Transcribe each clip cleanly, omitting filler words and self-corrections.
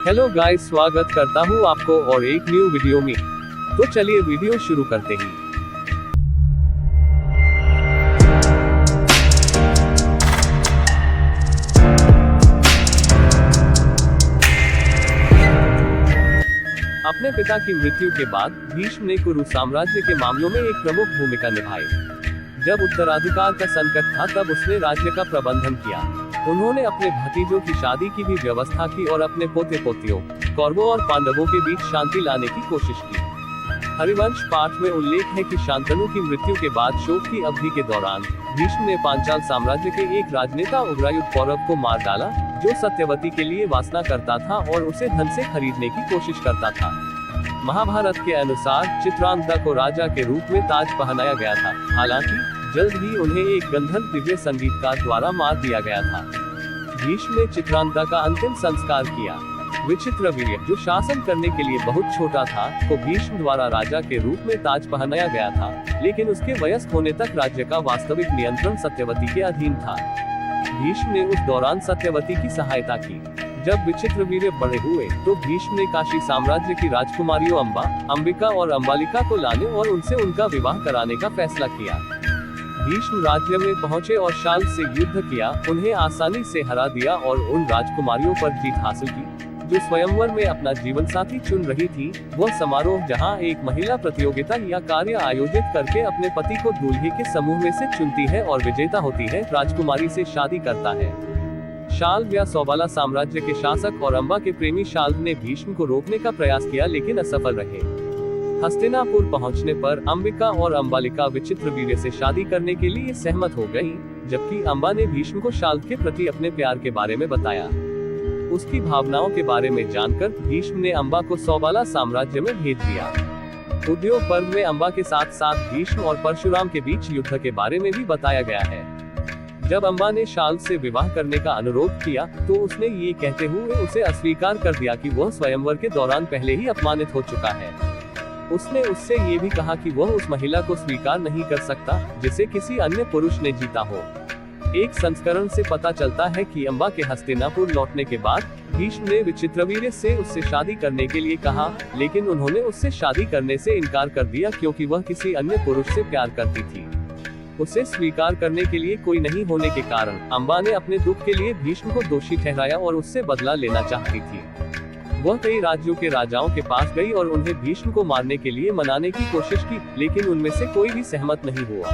Hello guys, स्वागत करता हूँ आपको और एक न्यू वीडियो में। तो चलिए वीडियो शुरू करते हैं। अपने पिता की मृत्यु के बाद भीष्म ने कुरु साम्राज्य के मामलों में एक प्रमुख भूमिका निभाई। जब उत्तराधिकार का संकट था तब उसने राज्य का प्रबंधन किया। उन्होंने अपने भतीजों की शादी की भी व्यवस्था की और अपने पोते पोतियों कौरवों और पांडवों के बीच शांति लाने की कोशिश की। हरिवंश पाठ में उल्लेख है कि शांतनु की मृत्यु के बाद शोक की अवधि के दौरान भीष्म ने पांचाल साम्राज्य के एक राजनेता उग्रयुध कौरव को मार डाला, जो सत्यवती के लिए वासना करता था और उसे धन से खरीदने की कोशिश करता था। महाभारत के अनुसार चित्रांगदा को राजा के रूप में ताज पहनाया गया था, हालांकि जल्द ही उन्हें एक गंधर्व दिव्य संगीतकार द्वारा मार दिया गया था। भीष्म ने चित्रांगदा का अंतिम संस्कार किया। विचित्रवीर्य, जो शासन करने के लिए बहुत छोटा था, को भीष्म द्वारा राजा के रूप में ताज पहनाया गया था, लेकिन उसके वयस्क होने तक राज्य का वास्तविक नियंत्रण सत्यवती के अधीन था। भीष्म ने उस दौरान सत्यवती की सहायता की। जब विचित्रवीर्य बड़े हुए तो भीष्म ने काशी साम्राज्य की राजकुमारियों अंबा, अंबिका और अंबालिका को लाने और उनसे उनका विवाह कराने का फैसला किया। भीष्म राज्य में पहुंचे और शाल्व से युद्ध किया, उन्हें आसानी से हरा दिया और उन राजकुमारियों पर जीत हासिल की, जो स्वयंवर में अपना जीवन साथी चुन रही थी। वह समारोह जहां एक महिला प्रतियोगिता या कार्य आयोजित करके अपने पति को दूल्हे के समूह में से चुनती है और विजेता होती है, राजकुमारी से शादी करता है। शाल्व या सौबाला साम्राज्य के शासक और अंबा के प्रेमी शाल्व ने भीष्म को रोकने का प्रयास किया, लेकिन असफल रहे। हस्तिनापुर पहुंचने पर अंबिका और अंबालिका विचित्रवीर्य से शादी करने के लिए सहमत हो गयी, जबकि अंबा ने भीष्म को शाल्व के प्रति अपने प्यार के बारे में बताया। उसकी भावनाओं के बारे में जानकर भीष्म ने अंबा को सौबाला साम्राज्य में भेज दिया। उद्योग पर्व में अंबा के साथ साथ भीष्म और परशुराम के बीच युद्ध के बारे में भी बताया गया है। जब अंबा ने शाल्व से विवाह करने का अनुरोध किया तो उसने ये कहते हुए उसे अस्वीकार कर दिया कि वह स्वयंवर के दौरान पहले ही अपमानित हो चुका है। उसने उससे ये भी कहा कि वह उस महिला को स्वीकार नहीं कर सकता जिसे किसी अन्य पुरुष ने जीता हो। एक संस्करण से पता चलता है कि अंबा के हस्तिनापुर लौटने के बाद भीष्म ने विचित्रवीर्य से उससे शादी करने के लिए कहा, लेकिन उन्होंने उससे शादी करने से इनकार कर दिया क्योंकि वह किसी अन्य पुरुष से प्यार करती थी। उसे स्वीकार करने के लिए कोई नहीं होने के कारण अंबा ने अपने दुख के लिए भीष्म को दोषी ठहराया और उससे बदला लेना चाहती थी। वह कई राज्यों के राजाओं के पास गई और उन्हें भीष्म को मारने के लिए मनाने की कोशिश की, लेकिन उनमें से कोई भी सहमत नहीं हुआ।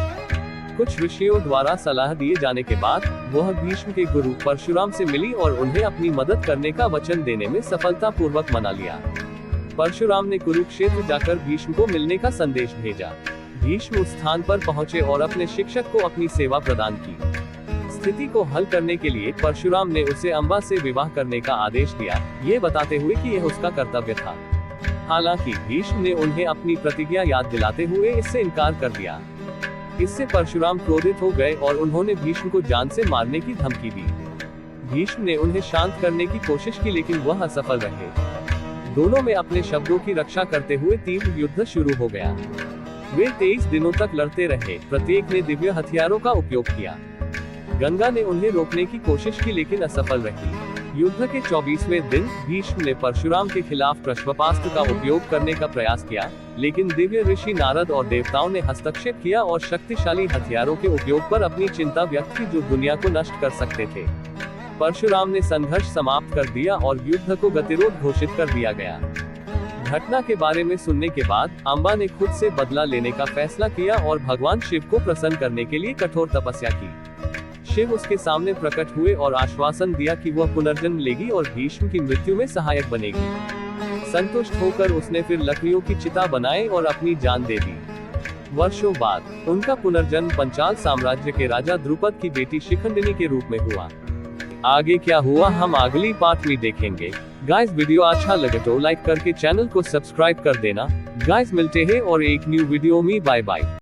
कुछ ऋषियों द्वारा सलाह दिए जाने के बाद वह भीष्म के गुरु परशुराम से मिली और उन्हें अपनी मदद करने का वचन देने में सफलतापूर्वक मना लिया। परशुराम ने कुरुक्षेत्र जाकर भीष्म को मिलने का संदेश भेजा। भीष्म उस स्थान पर पहुंचे और अपने शिक्षक को अपनी सेवा प्रदान की। स्थिति को हल करने के लिए परशुराम ने उसे अंबा से विवाह करने का आदेश दिया, ये बताते हुए कि यह उसका कर्तव्य था। हालांकि भीष्म ने उन्हें अपनी प्रतिज्ञा याद दिलाते हुए इससे इनकार कर दिया। इससे परशुराम क्रोधित हो गए और उन्होंने भीष्म को जान से मारने की धमकी दी। भीष्म ने उन्हें शांत करने की कोशिश की, लेकिन वह असफल रहे। दोनों में अपने शब्दों की रक्षा करते हुए तीव्र युद्ध शुरू हो गया। वे 23 दिनों तक लड़ते रहे, प्रत्येक ने दिव्य हथियारों का उपयोग किया। गंगा ने उन्हें रोकने की कोशिश की, लेकिन असफल रही। युद्ध के 24वें दिन भीष्म ने परशुराम के खिलाफ प्रश्वपास्त्र का उपयोग करने का प्रयास किया, लेकिन दिव्य ऋषि नारद और देवताओं ने हस्तक्षेप किया और शक्तिशाली हथियारों के उपयोग पर अपनी चिंता व्यक्त की, जो दुनिया को नष्ट कर सकते थे। परशुराम ने संघर्ष समाप्त कर दिया और युद्ध को गतिरोध घोषित कर दिया गया। घटना के बारे में सुनने के बाद अंबा ने खुद से बदला लेने का फैसला किया और भगवान शिव को प्रसन्न करने के लिए कठोर तपस्या की। शिव उसके सामने प्रकट हुए और आश्वासन दिया कि वह पुनर्जन्म लेगी और भीष्म की मृत्यु में सहायक बनेगी। संतुष्ट होकर उसने फिर लकड़ियों की चिता बनाई और अपनी जान दे दी। वर्षों बाद उनका पुनर्जन्म पंचाल साम्राज्य के राजा द्रुपद की बेटी शिखंडिनी के रूप में हुआ। आगे क्या हुआ हम अगली पार्ट में देखेंगे। गाइस, वीडियो अच्छा लगे तो लाइक करके चैनल को सब्सक्राइब कर देना। गाइस, मिलते हैं और एक न्यू वीडियो में। Bye bye.